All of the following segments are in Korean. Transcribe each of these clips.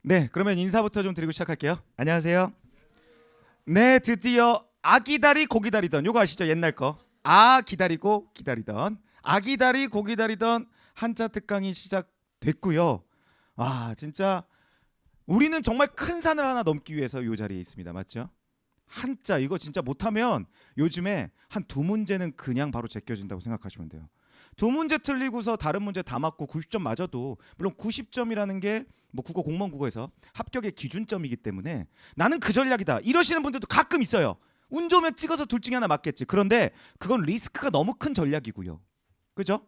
네, 그러면 인사부터 좀 드리고 시작할게요. 안녕하세요. 네, 드디어 아기다리 고기다리던 요거 아시죠? 옛날 거. 아 기다리고 기다리던 아기다리 고기다리던 한자 특강이 시작됐고요. 와, 진짜 우리는 정말 큰 산을 하나 넘기 위해서 요 자리에 있습니다. 맞죠? 한자 이거 진짜 못하면 요즘에 한 두 문제는 그냥 바로 제껴진다고 생각하시면 돼요. 두 문제 틀리고서 다른 문제 다 맞고 90점 맞아도 물론 90점이라는 게 뭐 국어 공무원 국어에서 합격의 기준점이기 때문에 나는 그 전략이다 이러시는 분들도 가끔 있어요. 운 좋으면 찍어서 둘 중에 하나 맞겠지. 그런데 그건 리스크가 너무 큰 전략이고요. 그죠?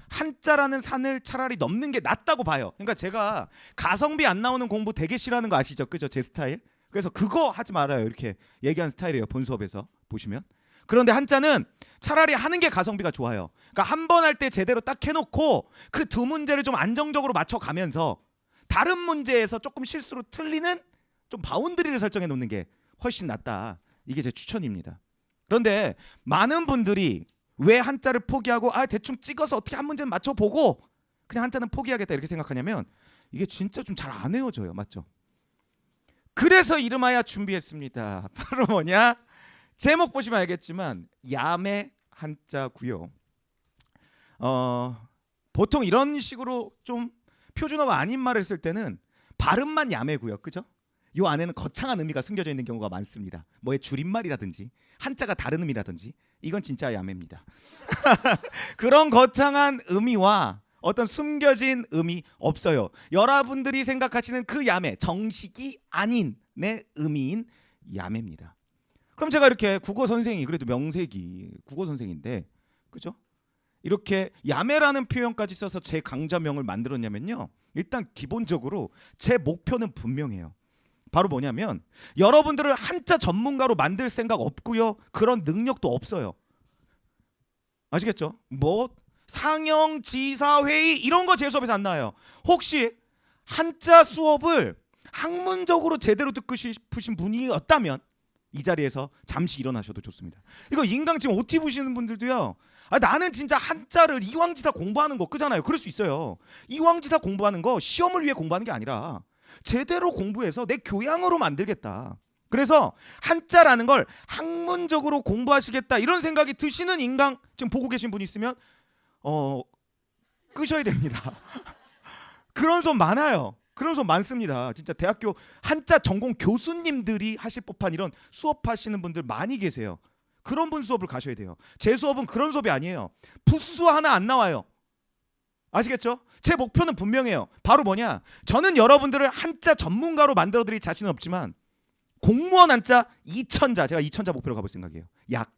한자라는 산을 차라리 넘는 게 낫다고 봐요. 그러니까 제가 가성비 안 나오는 공부 되게 싫어하는 거 아시죠? 그죠? 제 스타일. 그래서 그거 하지 말아요. 이렇게 얘기한 스타일이에요. 본 수업에서 보시면. 그런데 한자는 차라리 하는 게 가성비가 좋아요. 그러니까 한 번 할 때 제대로 딱 해놓고 그 두 문제를 좀 안정적으로 맞춰가면서 다른 문제에서 조금 실수로 틀리는 좀 바운드리를 설정해 놓는 게 훨씬 낫다. 이게 제 추천입니다. 그런데 많은 분들이 왜 한자를 포기하고 대충 찍어서 어떻게 한 문제는 맞춰보고 그냥 한자는 포기하겠다 이렇게 생각하냐면 이게 진짜 좀 잘 안 외워져요. 맞죠? 그래서 이름하여 준비했습니다. 바로 뭐냐? 제목 보시면 알겠지만 야매 한자고요. 보통 이런 식으로 좀 표준어가 아닌 말을 쓸 때는 발음만 야매고요. 그죠? 요 안에는 거창한 의미가 숨겨져 있는 경우가 많습니다. 뭐의 줄임말이라든지 한자가 다른 의미라든지 이건 진짜 야매입니다. 그런 거창한 의미와 어떤 숨겨진 의미 없어요. 여러분들이 생각하시는 그 야매, 정식이 아닌 내 의미인 야매입니다. 그럼 제가 이렇게 국어 선생이 그래도 명색이 국어 선생인데 그죠? 이렇게 야매라는 표현까지 써서 제 강좌명을 만들었냐면요. 일단 기본적으로 제 목표는 분명해요. 바로 뭐냐면 여러분들을 한자 전문가로 만들 생각 없고요. 그런 능력도 없어요. 아시겠죠? 뭐 상영, 지사, 회의 이런 거 제 수업에서 안 나와요. 혹시 한자 수업을 학문적으로 제대로 듣고 싶으신 분이었다면 이 자리에서 잠시 일어나셔도 좋습니다. 이거 인강 지금 OT 보시는 분들도요. 나는 진짜 한자를 이왕지사 공부하는 거 끄잖아요. 그럴 수 있어요. 이왕지사 공부하는 거 시험을 위해 공부하는 게 아니라 제대로 공부해서 내 교양으로 만들겠다. 그래서 한자라는 걸 학문적으로 공부하시겠다 이런 생각이 드시는 인강 지금 보고 계신 분 있으면 끄셔야 됩니다. 그런 수업 많아요. 그런 수업 많습니다. 진짜 대학교 한자 전공 교수님들이 하실 법한 이런 수업하시는 분들 많이 계세요. 그런 분 수업을 가셔야 돼요. 제 수업은 그런 수업이 아니에요. 부수 하나 안 나와요. 아시겠죠? 제 목표는 분명해요. 바로 뭐냐? 저는 여러분들을 한자 전문가로 만들어드릴 자신은 없지만 공무원 한자 2천자 제가 2천자 목표로 가볼 생각이에요. 약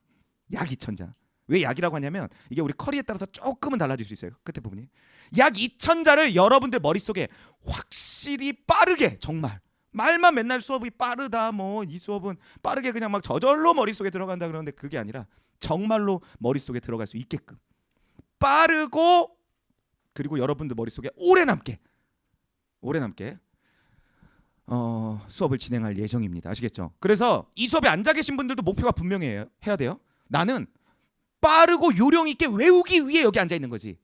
2천자. 왜 약이라고 하냐면 이게 우리 커리에 따라서 조금은 달라질 수 있어요. 끝에 부분이. 약 2천자를 여러분들 머릿속에 확실히 빠르게 정말 말만 맨날 수업이 빠르다 뭐 이 수업은 빠르게 그냥 막 저절로 머릿속에 들어간다 그러는데 그게 아니라 정말로 머릿속에 들어갈 수 있게끔 빠르고 그리고 여러분들 머릿속에 오래 남게 수업을 진행할 예정입니다. 아시겠죠? 그래서 이 수업에 앉아 계신 분들도 목표가 분명해요. 해야 돼요. 나는 빠르고 요령 있게 외우기 위해 여기 앉아 있는 거지.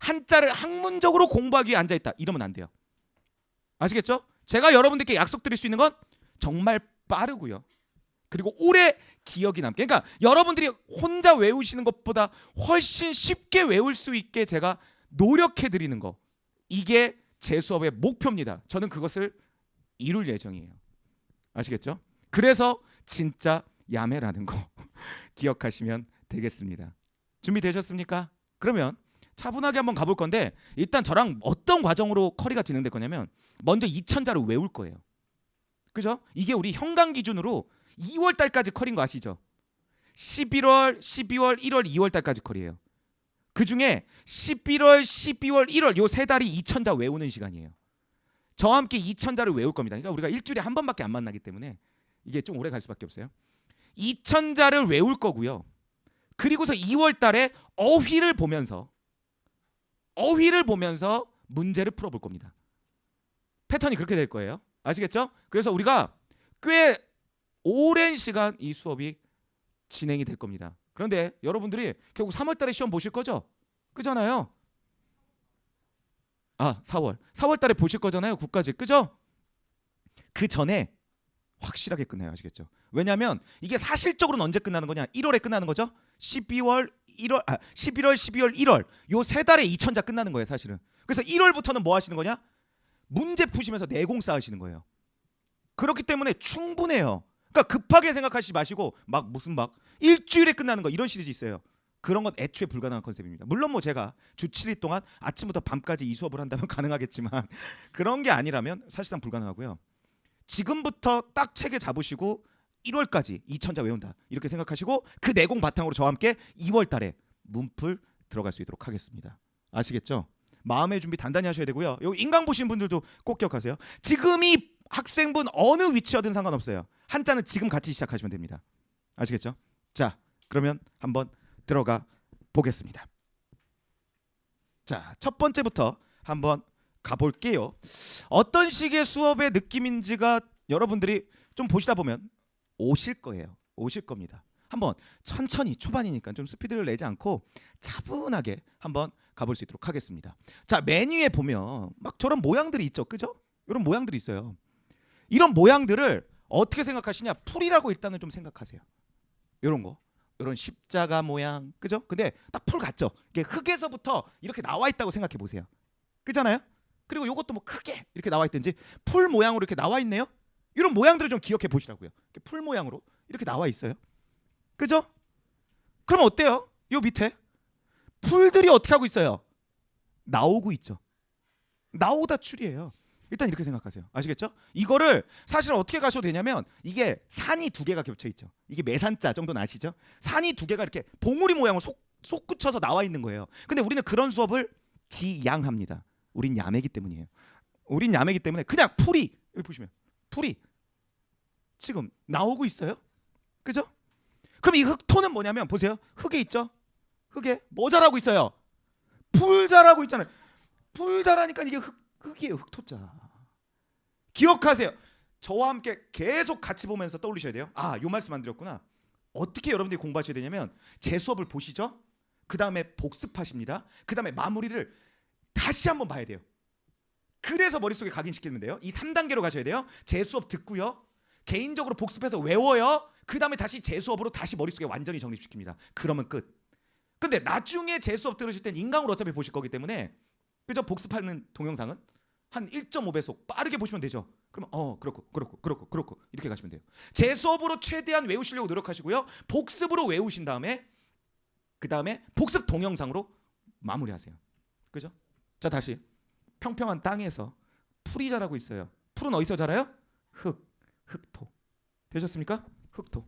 한자를 학문적으로 공부하기 위해 앉아 있다. 이러면 안 돼요. 아시겠죠? 제가 여러분들께 약속드릴 수 있는 건 정말 빠르고요. 그리고 오래 기억이 남게. 그러니까 여러분들이 혼자 외우시는 것보다 훨씬 쉽게 외울 수 있게 제가 노력해 드리는 거. 이게 제 수업의 목표입니다. 저는 그것을 이룰 예정이에요. 아시겠죠? 그래서 진짜 야매라는 거 기억하시면 되겠습니다. 준비되셨습니까? 그러면 차분하게 한번 가볼 건데 일단 저랑 어떤 과정으로 커리가 진행될 거냐면 먼저 2천자를 외울 거예요. 그죠? 이게 우리 현강 기준으로 2월 달까지 커리인 거 아시죠? 11월, 12월, 1월, 2월 달까지 커리예요. 그중에 11월, 12월, 1월 요 세 달이 2천자 외우는 시간이에요. 저와 함께 2천자를 외울 겁니다. 그러니까 우리가 일주일에 한 번밖에 안 만나기 때문에 이게 좀 오래 갈 수밖에 없어요. 2천자를 외울 거고요. 그리고서 2월 달에 어휘를 보면서 문제를 풀어볼 겁니다. 패턴이 그렇게 될 거예요. 아시겠죠? 그래서 우리가 꽤 오랜 시간 이 수업이 진행이 될 겁니다. 그런데 여러분들이 결국 3월 달에 시험 보실 거죠? 그잖아요. 4월 달에 보실 거잖아요. 국가직. 그죠? 그 전에 확실하게 끝나요. 아시겠죠? 왜냐하면 이게 사실적으로는 언제 끝나는 거냐? 1월에 끝나는 거죠. 11월, 12월, 1월 요 세 달에 2천자 끝나는 거예요. 사실은. 그래서 1월부터는 뭐 하시는 거냐? 문제 푸시면서 내공 쌓으시는 거예요. 그렇기 때문에 충분해요. 그러니까 급하게 생각하시지 마시고 막 무슨 막 일주일에 끝나는 거 이런 시리즈 있어요. 그런 건 애초에 불가능한 컨셉입니다. 물론 뭐 제가 주 7일 동안 아침부터 밤까지 이 수업을 한다면 가능하겠지만 그런 게 아니라면 사실상 불가능하고요. 지금부터 딱 체계 잡으시고 1월까지 2천자 외운다 이렇게 생각하시고 그 내공 바탕으로 저와 함께 2월 달에 문풀 들어갈 수 있도록 하겠습니다. 아시겠죠? 마음의 준비 단단히 하셔야 되고요. 여기 인강 보신 분들도 꼭 기억하세요. 지금 이 학생분 어느 위치여든 상관없어요. 한자는 지금 같이 시작하시면 됩니다. 아시겠죠? 자, 그러면 한번 들어가 보겠습니다. 자, 첫 번째부터 한번 가볼게요. 어떤 식의 수업의 느낌인지가 여러분들이 좀 보시다 보면 오실 거예요. 오실 겁니다. 한번 천천히 초반이니까 좀 스피드를 내지 않고 차분하게 한번 가볼 수 있도록 하겠습니다. 자, 메뉴에 보면 막 저런 모양들이 있죠. 그죠? 이런 모양들이 있어요. 이런 모양들을 어떻게 생각하시냐? 풀이라고 일단은 좀 생각하세요. 이런 거. 이런 십자가 모양. 그죠? 근데 딱 풀 같죠? 이게 흙에서부터 이렇게 나와 있다고 생각해 보세요. 그잖아요? 그리고 이것도 뭐 크게 이렇게 나와 있든지 풀 모양으로 이렇게 나와 있네요. 이런 모양들을 좀 기억해 보시라고요. 이렇게 풀 모양으로 이렇게 나와 있어요. 그죠? 그럼 어때요? 요 밑에 풀들이 어떻게 하고 있어요? 나오고 있죠. 나오다 출이에요. 일단 이렇게 생각하세요. 아시겠죠? 이거를 사실 어떻게 가셔도 되냐면 이게 산이 두 개가 겹쳐 있죠. 이게 매산자 정도는 아시죠? 산이 두 개가 이렇게 봉우리 모양으로 솟구쳐서 나와 있는 거예요. 근데 우리는 그런 수업을 지양합니다. 우린 야매기 때문이에요. 우린 야매기 때문에 그냥 풀이 여기 보시면 풀이 지금 나오고 있어요. 그죠? 그럼 이 흙토는 뭐냐면 보세요. 흙에 있죠? 흙에 뭐 자라고 있어요? 풀 자라고 있잖아요. 풀 자라니까 이게 흙이에요. 흙토자. 기억하세요. 저와 함께 계속 같이 보면서 떠올리셔야 돼요. 아, 요 말씀 안 드렸구나. 어떻게 여러분들이 공부하셔야 되냐면 제 수업을 보시죠. 그 다음에 복습하십니다. 그 다음에 마무리를 다시 한번 봐야 돼요. 그래서 머릿속에 각인시키면 돼요. 이 3단계로 가셔야 돼요. 제 수업 듣고요. 개인적으로 복습해서 외워요. 그 다음에 다시 제 수업으로 다시 머릿속에 완전히 정립시킵니다. 그러면 끝. 근데 나중에 제 수업 들으실 땐 인강으로 어차피 보실 거기 때문에 그죠? 복습하는 동영상은 한 1.5배속 빠르게 보시면 되죠. 그러면 그렇고 이렇게 가시면 돼요. 제 수업으로 최대한 외우시려고 노력하시고요. 복습으로 외우신 다음에 그 다음에 복습 동영상으로 마무리하세요. 그죠? 자, 다시 평평한 땅에서 풀이 자라고 있어요. 풀은 어디서 자라요? 흙토. 되셨습니까? 흙토.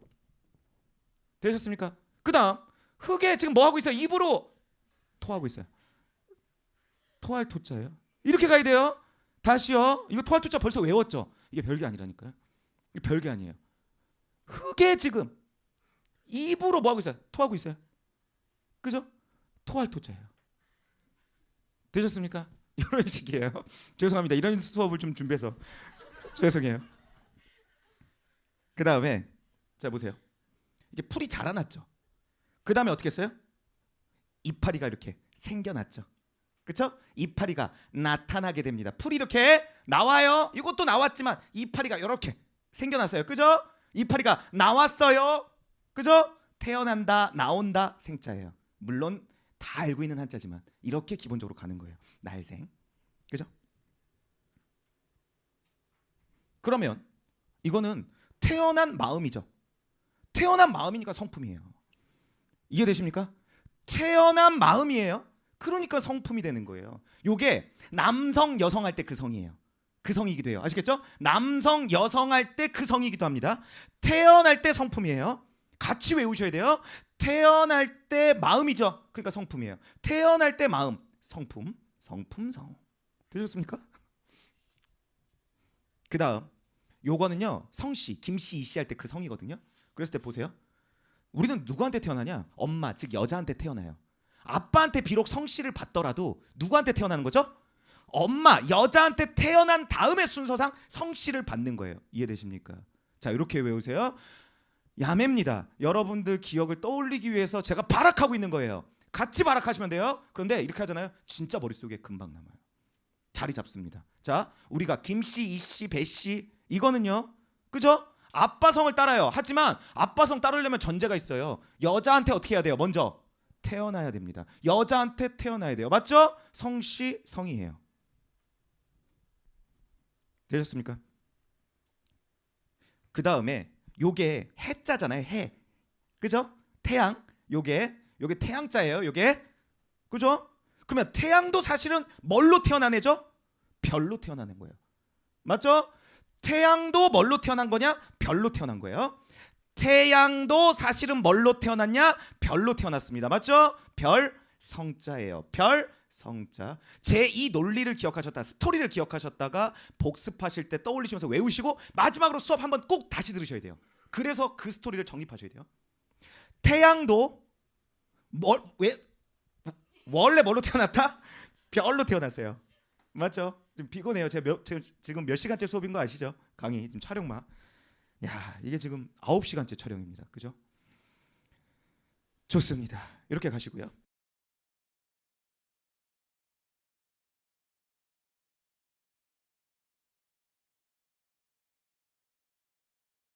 되셨습니까? 그 다음 흙에 지금 뭐 하고 있어요? 입으로 토하고 있어요. 토할 토자예요. 이렇게 가야 돼요. 다시요. 이거 토할 토자 벌써 외웠죠? 이게 별게 아니라니까요. 이게 별게 아니에요. 흙에 지금 입으로 뭐 하고 있어요? 토하고 있어요. 그죠? 토할 토자예요. 되셨습니까? 이런 식이에요. 죄송합니다. 이런 수업을 좀 준비해서 죄송해요. 그 다음에 자 보세요. 이게 풀이 자라났죠. 그 다음에 어떻게 했어요? 이파리가 이렇게 생겨났죠. 그렇죠? 이파리가 나타나게 됩니다. 풀이 이렇게 나와요. 이것도 나왔지만 이파리가 이렇게 생겨났어요. 그죠? 이파리가 나왔어요. 그죠? 태어난다, 나온다 생자예요. 물론 다 알고 있는 한자지만 이렇게 기본적으로 가는 거예요. 날생. 그죠? 그러면 이거는 태어난 마음이죠. 태어난 마음이니까 성품이에요. 이해되십니까? 태어난 마음이에요. 그러니까 성품이 되는 거예요. 요게 남성 여성 할 때 그 성이에요. 그 성이기도 해요. 아시겠죠? 남성 여성 할 때 그 성이기도 합니다. 태어날 때 성품이에요. 같이 외우셔야 돼요. 태어날 때 마음이죠. 그러니까 성품이에요. 태어날 때 마음, 성품, 성품성. 되셨습니까? 그 다음 요거는요. 성씨, 김씨, 이씨 할 때 그 성이거든요. 그랬을 때 보세요. 우리는 누구한테 태어나냐? 엄마, 즉 여자한테 태어나요. 아빠한테 비록 성씨를 받더라도 누구한테 태어나는 거죠? 엄마, 여자한테 태어난 다음의 순서상 성씨를 받는 거예요. 이해되십니까? 자, 이렇게 외우세요. 야매입니다. 여러분들 기억을 떠올리기 위해서 제가 발악하고 있는 거예요. 같이 발악하시면 돼요. 그런데 이렇게 하잖아요. 진짜 머릿속에 금방 남아요. 자리 잡습니다. 자, 우리가 김씨, 이씨, 배씨 이거는요, 그죠? 아빠 성을 따라요. 하지만 아빠 성 따르려면 전제가 있어요. 여자한테 어떻게 해야 돼요? 먼저 태어나야 됩니다. 여자한테 태어나야 돼요. 맞죠? 성씨 성이에요. 되셨습니까? 그 다음에 요게 해자잖아요. 해, 그죠? 태양, 요게 태양자예요. 요게, 그죠? 그러면 태양도 사실은 뭘로 태어난 애죠? 별로 태어나는 거예요. 맞죠? 태양도 뭘로 태어난 거냐? 별로 태어난 거예요. 태양도 사실은 뭘로 태어났냐? 별로 태어났습니다. 맞죠? 별 성자예요. 별 성자. 제 이 논리를 기억하셨다, 스토리를 기억하셨다가 복습하실 때 떠올리시면서 외우시고 마지막으로 수업 한번 꼭 다시 들으셔야 돼요. 그래서 그 스토리를 정립하셔야 돼요. 태양도 원래 뭘로 태어났다? 별로 태어났어요. 맞죠? 지금 피곤해요. 제가 지금 몇 시간째 수업인 거 아시죠? 강의 지금 촬영만. 야, 이게 지금 9시간째 촬영입니다. 그죠? 좋습니다. 이렇게 가시고요.